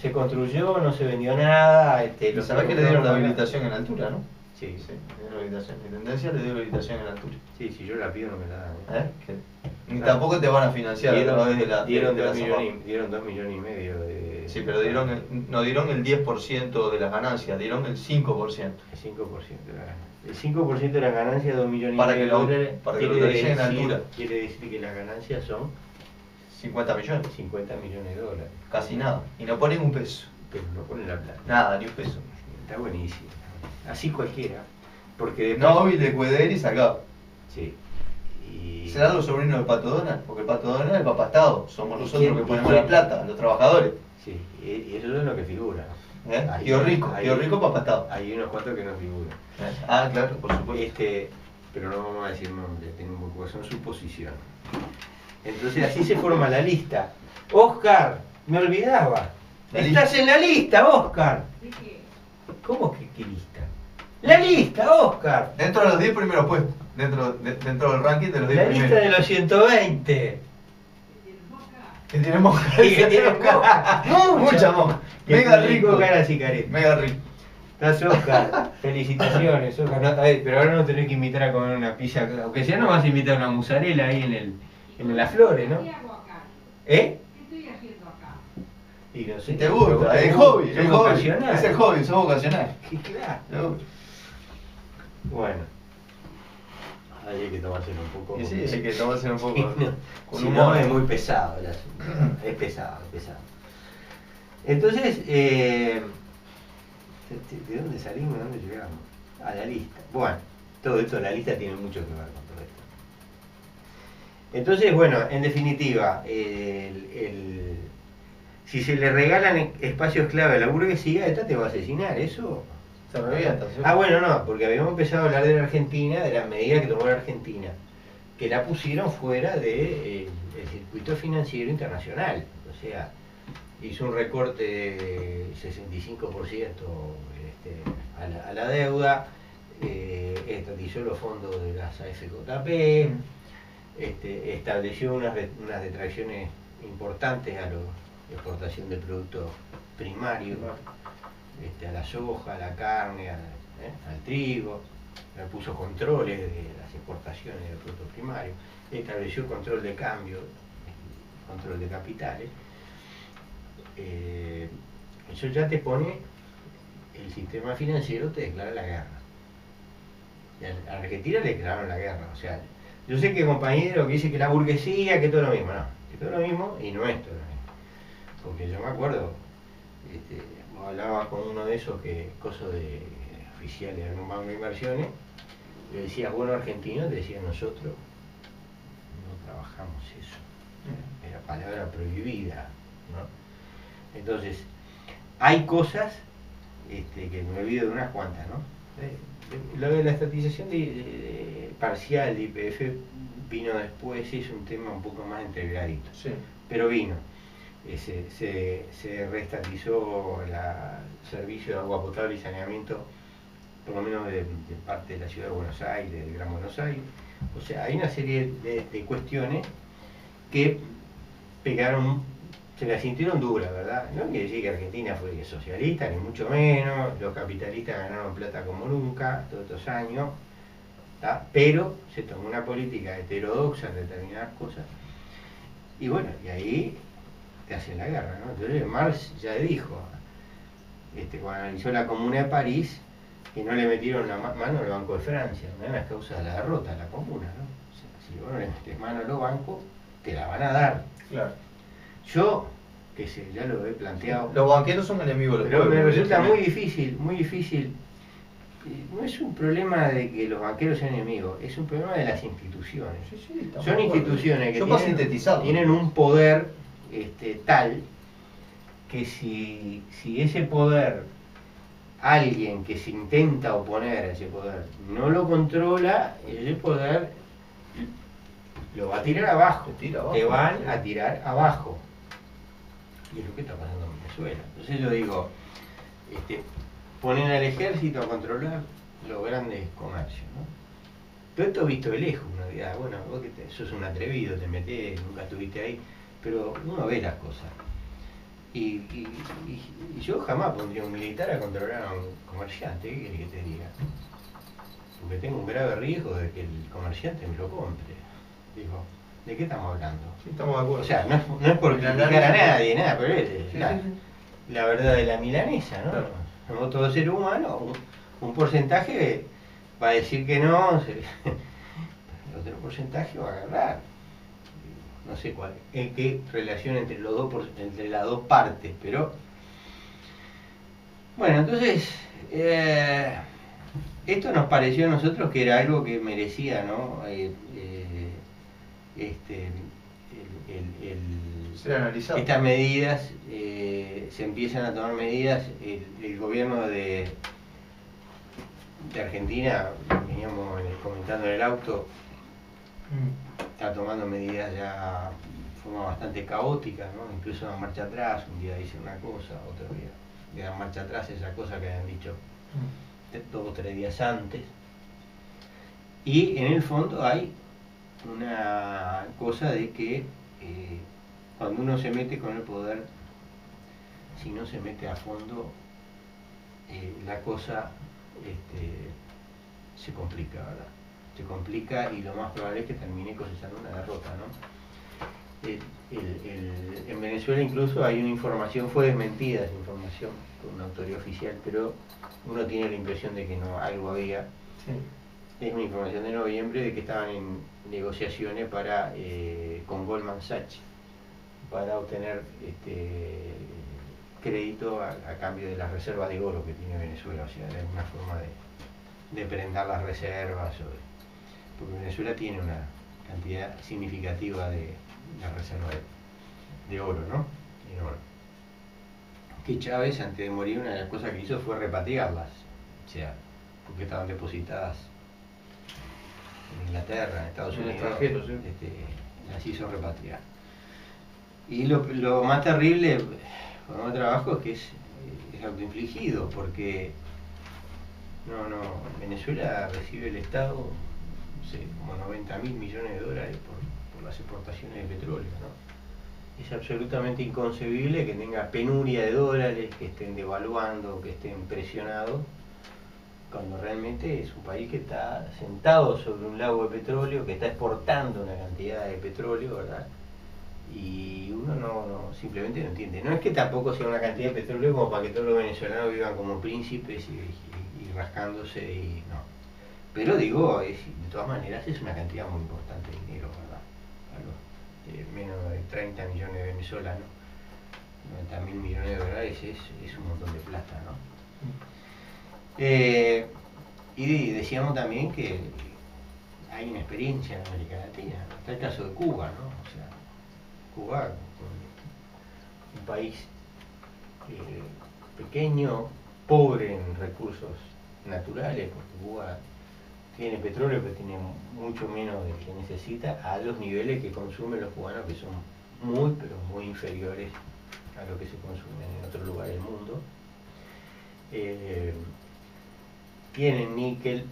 se construyó, no se vendió nada. ¿Sabés que le dieron la habilitación en altura, no? Sí. Le dieron la habilitación. La Intendencia le dio habilitación en altura. Sí, si yo la pido no me la dan. Ni tampoco te van a financiar a través de la. Dieron 2,5 millones de. Sí, pero no dieron el 10% de las ganancias, dieron el 5%. El 5% de las ganancias. El 5% de las ganancias, 2,5 millones de dólares. Para que lo realicen en altura. Quiere decir que las ganancias son 50 millones. 50 millones de dólares. Casi nada. Y no ponen un peso. Pero no ponen la plata. Nada, ni un peso. Está buenísimo. Así cualquiera. Porque después... No, y de Cuederi sacado. Sí. ¿Serán los sobrinos del Pato Donald? Porque el Pato Donald es el papá Estado. Somos nosotros que ponemos la plata, los trabajadores. Sí, y eso es lo que figura. Tío Rico, papá Estado. Hay unos cuantos que no figuran. Claro, por supuesto. Pero no vamos a decir nombres, porque son suposiciones. Entonces así se forma la lista. Oscar, me olvidaba. Estás en la lista, Oscar. ¿De qué? ¿Cómo que qué lista? La lista, Oscar. Dentro de los 10 primeros puestos. Dentro del ranking de los 10 La primeros. lista de los 120. Que tiene moja. Y que tiene moja. Mucha moja. Que Mega publicó rico. Cara Sicaret. Mega rico. Estás Oscar. Felicitaciones, Oscar. No, a ver, pero ahora no tenés que invitar a comer una pizza. Aunque sea no vas a invitar a una mozzarella ahí en las flores, ¿no? ¿Qué hago acá? ¿Eh? ¿Qué estoy haciendo acá? Y no sé. Si te gusta, ¿Te es gusta? hobby, ¿Sos es hobby. vocacional? Es el hobby, sos vocacional. Sí, claro. Te gusta. Bueno. Ahí hay que tomárselo un poco. Y sí, hay que tomarse un poco con Si humor. no, es muy pesado el asunto. Es pesado, es pesado. Entonces, ¿de dónde salimos? ¿De dónde llegamos? A la lista. Bueno, todo esto, la lista tiene mucho que ver con todo esto. Entonces, bueno, en definitiva, si se le regalan espacios clave a la burguesía, esta te va a asesinar, eso. Se revienta, ¿sí? Ah, bueno, no, porque habíamos empezado a hablar de la Argentina, de la medida que tomó la Argentina, que la pusieron fuera del circuito financiero internacional. O sea, hizo un recorte de 65% a la deuda, estatizó los fondos de las AFJP, estableció unas detracciones importantes a la exportación de productos primarios, a la soja, a la carne, al trigo, puso controles de las exportaciones de productos primarios, estableció control de cambio, control de capitales. Eso ya te pone, el sistema financiero te declara la guerra. Y a Argentina le declararon la guerra. O sea, yo sé que compañero que dice que la burguesía, que todo lo mismo, no, que todo lo mismo y no es todo lo mismo. Porque yo me acuerdo, hablaba con uno de esos cosas de oficiales de un banco de inversiones, le decía, bueno, argentino, te decía, nosotros no trabajamos eso. Era palabra prohibida, ¿no? Entonces, hay cosas que me olvido de unas cuantas, ¿no? Lo de la estatización parcial de YPF vino después, es un tema un poco más entreveradito, Sí. pero vino. Se reestatizó el servicio de agua potable y saneamiento, por lo menos de parte de la ciudad de Buenos Aires, del Gran Buenos Aires. O sea, hay una serie de cuestiones que pegaron, se la sintieron duras, ¿verdad? No quiere decir que Argentina fue socialista, ni mucho menos, los capitalistas ganaron plata como nunca todos estos años, ¿tá? Pero se tomó una política heterodoxa en determinadas cosas, y bueno, y ahí te hacen la guerra, ¿no? Entonces Marx ya dijo, cuando analizó la Comuna de París, que no le metieron la mano al Banco de Francia, una de las causas de la derrota de la Comuna, ¿no? O sea, si vos no le metes mano a los bancos, te la van a dar. Claro. Yo, que sé, ya lo he planteado, Los banqueros son enemigos de los pero me pueblos, resulta muy evidentemente. difícil, muy difícil. No es un problema de que los banqueros sean enemigos, es un problema de las instituciones. Sí, sí, estamos Son de acuerdo. instituciones que Yo para sintetizarlo. tienen un poder tal que si ese poder, alguien que se intenta oponer a ese poder no lo controla, ese poder lo va a tirar abajo, Te tira abajo, te van sí. a tirar abajo. Y es lo que está pasando en Venezuela. Entonces yo digo, ponen al ejército a controlar los grandes comercios, ¿no? Todo esto visto de lejos, uno dirá, bueno, vos que sos un atrevido, te metés, nunca estuviste ahí, pero uno ve las cosas. Y yo jamás pondría un militar a controlar a un comerciante, ¿qué querés que te diga? Porque tengo un grave riesgo de que el comerciante me lo compre. Digo, ¿de qué estamos hablando? Sí, estamos de acuerdo. O sea, no es por La criticar a análisis- nadie, nada, pero es Sí, la, sí, sí. la verdad de la milanesa, ¿no? Claro. Como todo ser humano, un porcentaje va a decir que no, el otro porcentaje va a agarrar. No sé cuál, en qué relación entre entre las dos partes, pero bueno, entonces esto nos pareció a nosotros que era algo que merecía, ¿no? Ser analizado. Estas medidas, se empiezan a tomar medidas, el gobierno de Argentina, veníamos comentando en el auto, está tomando medidas ya de forma bastante caótica, ¿no? Incluso dan marcha atrás, un día dicen una cosa, otro día dan marcha atrás, esa cosa que habían dicho 2 o 3 días antes. Y en el fondo hay una cosa de que cuando uno se mete con el poder, si no se mete a fondo, la cosa se complica, ¿verdad? Se complica y lo más probable es que termine cosechando una derrota, ¿no? En Venezuela incluso hay una información, fue desmentida esa información por una autoridad oficial, pero uno tiene la impresión de que no, algo había. Sí. Es una información de noviembre de que estaban en negociaciones con Goldman Sachs para obtener crédito a cambio de las reservas de oro que tiene Venezuela, o sea, de alguna forma de prendar las reservas, porque Venezuela tiene una cantidad significativa de reservas de oro, ¿no? En oro. Que Chávez, antes de morir, una de las cosas que hizo fue repatriarlas, o sea, porque estaban depositadas en Inglaterra, en Estados Unidos, extranjero, sí. las hizo repatriar. Y lo más terrible con el trabajo es que es autoinfligido, porque Venezuela recibe el Estado, no sé, como 90.000 millones de dólares por las exportaciones de petróleo, ¿no? Es absolutamente inconcebible que tenga penuria de dólares, que estén devaluando, que estén presionados, cuando realmente es un país que está sentado sobre un lago de petróleo, que está exportando una cantidad de petróleo, ¿verdad? Y uno simplemente no entiende. No es que tampoco sea una cantidad de petróleo como para que todos los venezolanos vivan como príncipes y rascándose, y no. Pero digo, de todas maneras es una cantidad muy importante de dinero, ¿verdad? Menos de 30 millones de venezolanos, 90.000 millones de dólares es un montón de plata, ¿no? Y decíamos también que hay una experiencia en América Latina. Está el caso de Cuba, ¿no? O sea, Cuba, un país pequeño, pobre en recursos naturales, porque Cuba tiene petróleo, pero tiene mucho menos del que necesita, a los niveles que consumen los cubanos, que son muy, pero muy inferiores a lo que se consume en otros lugares del mundo. Tienen níquel,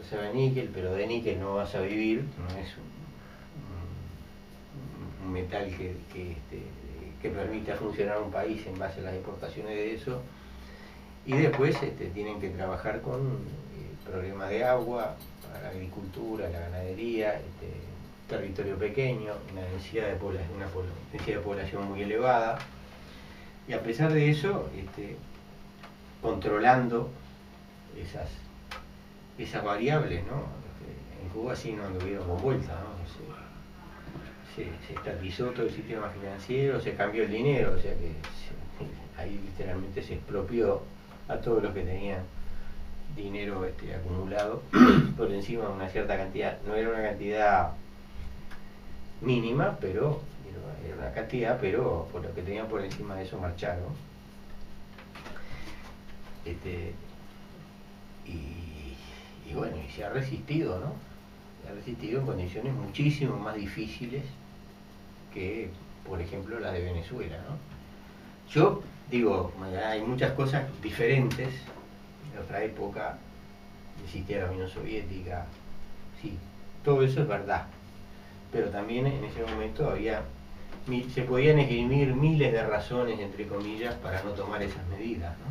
reserva de níquel, pero de níquel no vas a vivir, no es un metal que permita funcionar un país en base a las exportaciones de eso. Y después tienen que trabajar con problemas de agua para la agricultura, la ganadería, territorio pequeño, una densidad de población muy elevada. Y a pesar de eso, controlando esas variables, ¿no? En Cuba sí no anduvieron con vuelta, ¿no? Se estatizó todo el sistema financiero, se cambió el dinero, o sea que ahí literalmente se expropió a todos los que tenían dinero acumulado por encima de una cierta cantidad. No era una cantidad mínima, pero era una cantidad, pero por lo que tenían por encima de eso marcharon. Y bueno, y se ha resistido, ¿no? Se ha resistido en condiciones muchísimo más difíciles que, por ejemplo, las de Venezuela, ¿no? Yo digo, hay muchas cosas diferentes. En otra época existía la Unión Soviética, sí, todo eso es verdad, pero también en ese momento se podían esgrimir miles de razones, entre comillas, para no tomar esas medidas, ¿no?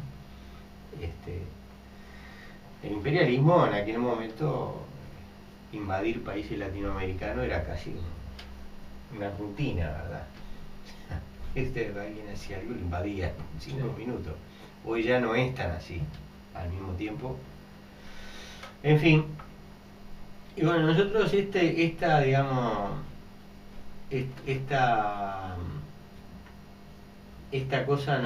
El imperialismo en aquel momento, invadir países latinoamericanos era casi una rutina, ¿verdad? Alguien hacía algo y lo invadía en 5 minutos. Hoy ya no es tan así, al mismo tiempo. En fin, y bueno, nosotros esta cosa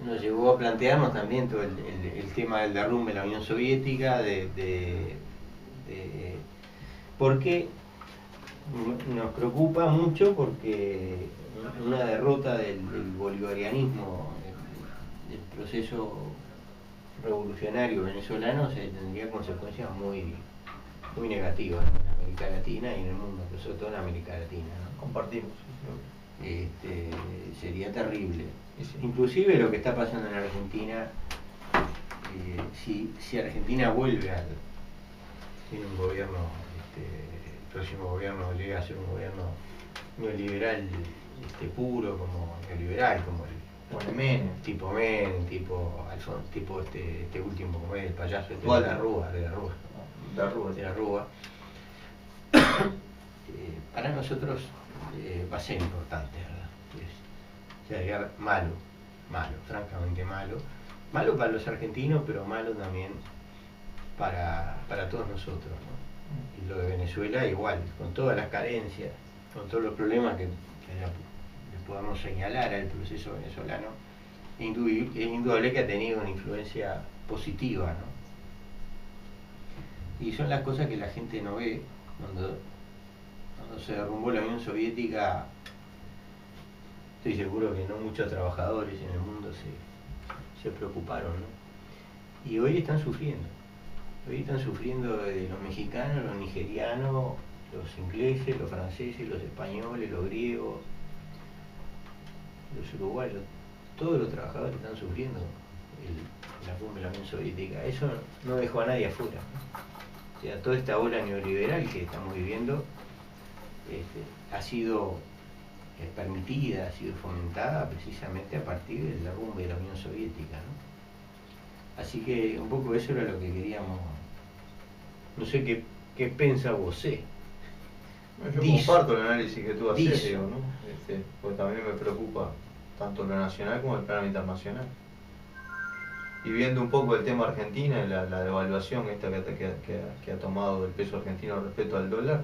nos llevó a plantearnos también todo el tema del derrumbe de la Unión Soviética, porque nos preocupa mucho, porque una derrota del bolivarianismo, del proceso revolucionario venezolano, tendría consecuencias muy negativas en América Latina y en el mundo, pero sobre todo en América Latina, ¿no? Compartimos. Sería terrible. Inclusive lo que está pasando en Argentina si Argentina vuelve al, tiene un gobierno, el próximo gobierno llega a ser un gobierno neoliberal puro, como neoliberal, como el Bueno, Menem. tipo Menem, tipo Alfonso, tipo este último, como es el payaso de ¿Cuál? la Rúa, de la Rúa. Para nosotros va a ser importante, ¿verdad? O sea, llegar malo, francamente malo para los argentinos, pero malo también para todos nosotros, ¿no? Y lo de Venezuela igual, con todas las carencias, con todos los problemas que le podamos señalar al proceso venezolano, es indudable que ha tenido una influencia positiva, ¿no? Y son las cosas que la gente no ve. Cuando se derrumbó la Unión Soviética, estoy seguro que no muchos trabajadores en el mundo se preocuparon, ¿no? Y hoy están sufriendo. Hoy están sufriendo los mexicanos, los nigerianos, los ingleses, los franceses, los españoles, los griegos, los uruguayos. Todos los trabajadores están sufriendo la cumbre de la Unión Soviética. Eso no dejó a nadie afuera, ¿no? O sea, toda esta ola neoliberal que estamos viviendo ha sido permitida, ha sido fomentada precisamente a partir del derrumbe de la Unión Soviética, ¿no? Así que un poco eso era lo que queríamos. No sé qué piensa vos. Yo comparto el análisis que tú haces, digo, ¿no? Porque también me preocupa tanto lo nacional como el plano internacional. Y viendo un poco el tema Argentina, la devaluación esta que ha tomado el peso argentino respecto al dólar,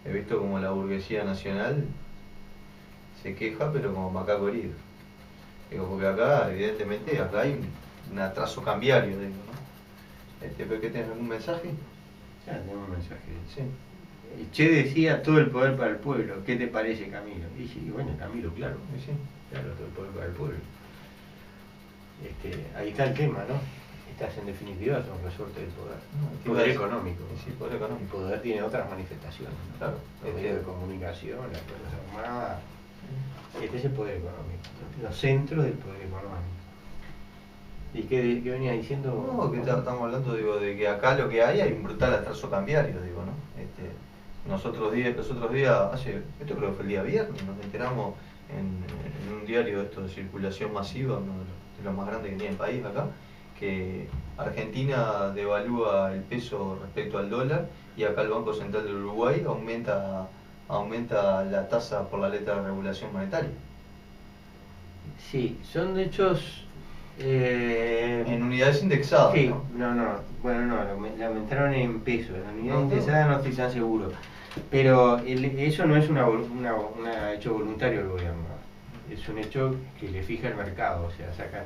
he visto como la burguesía nacional se queja, pero como macaco herido. Digo, porque acá, evidentemente, acá hay un atraso cambiario, digo, ¿no? ¿Pero qué tenés, algún mensaje? Ya tengo un mensaje. Sí. Che decía todo el poder para el pueblo. ¿Qué te parece, Camilo? Y sí, bueno, Camilo, claro. Sí. Claro, todo el poder para el pueblo. Ahí está el tema, ¿no? Estas en definitiva son resortes del poder. Poder económico. Sí, poder económico. El poder tiene otras manifestaciones, ¿no? Claro. Los medios de comunicación, las Fuerzas Armadas. Este es el poder económico. Los centros del poder económico. ¿Y qué venías diciendo? No, que estamos hablando, digo, de que acá lo que hay un brutal atraso cambiario, digo, ¿no? Los otros días, esto creo que fue el día viernes, nos enteramos en un diario de esto de circulación masiva, uno de los más grandes que tiene el país acá, que Argentina devalúa el peso respecto al dólar y acá el Banco Central del Uruguay aumenta la tasa por la letra de regulación monetaria. Sí, son hechos en unidades indexadas. Sí, ¿no? bueno, la aumentaron en pesos, en unidades indexadas no estoy tan seguro. Pero eso no es un hecho voluntario del gobierno, es un hecho que le fija el mercado, o sea, sacan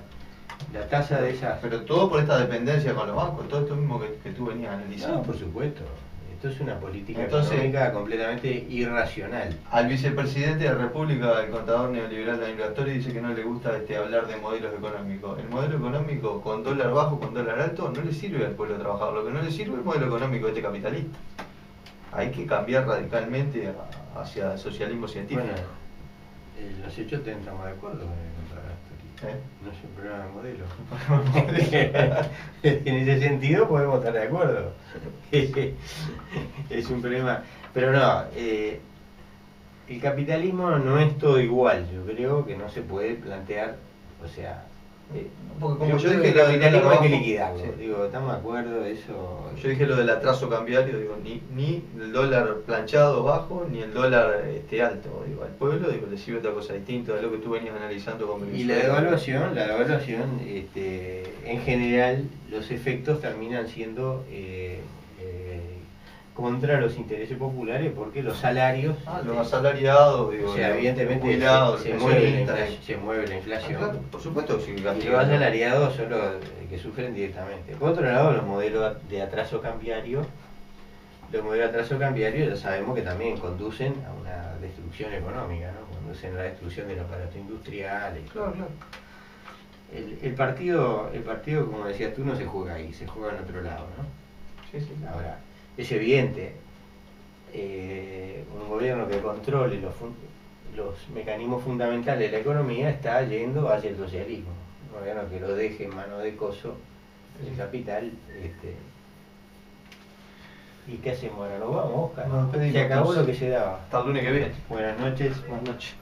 la tasa de esas. Pero todo por esta dependencia con los bancos, todo esto mismo que tú venías analizando. No, por supuesto. Esto es una política económica completamente irracional. Al vicepresidente de la República, el contador neoliberal Daniel Gastori, dice que no le gusta hablar de modelos económicos. El modelo económico con dólar bajo, con dólar alto, no le sirve al pueblo trabajador. Lo que no le sirve es el modelo económico de este capitalista. Hay que cambiar radicalmente hacia el socialismo científico. Bueno, los hechos estamos de acuerdo con el contador Gastori. No es un problema de modelo. En ese sentido podemos estar de acuerdo. Es un problema. Pero no, el capitalismo no es todo igual. Yo creo que no se puede plantear, o sea, porque como yo dije, el capitalismo hay que liquidarlo. Sí. Digo, estamos de acuerdo, eso. Yo dije lo del atraso cambiario, digo, ni el dólar planchado bajo, ni el dólar alto. Digo, al pueblo le sirve otra cosa distinta de lo que tú venías analizando con Venezuela. Y la devaluación, en general, los efectos terminan siendo contra los intereses populares, porque los salarios. Los asalariados, digo, o sea, evidentemente se mueve la inflación. Claro, por supuesto, sí, y los asalariados son los que sufren directamente. Por otro lado, los modelos de atraso cambiario ya sabemos que también conducen a una destrucción económica, ¿no? Conducen a la destrucción del aparato industrial. Claro. El partido, como decías tú, no se juega ahí, se juega en otro lado, ¿no? Sí. Ahora, es evidente, un gobierno que controle los mecanismos fundamentales de la economía está yendo hacia el socialismo. Un gobierno que lo deje en manos de Coso el capital. ¿Y qué hacemos ahora? ¿Nos vamos, Oscar? Nos despedimos, Se acabó entonces. lo que se daba. Hasta el lunes que viene. Buenas noches. Buenas noches.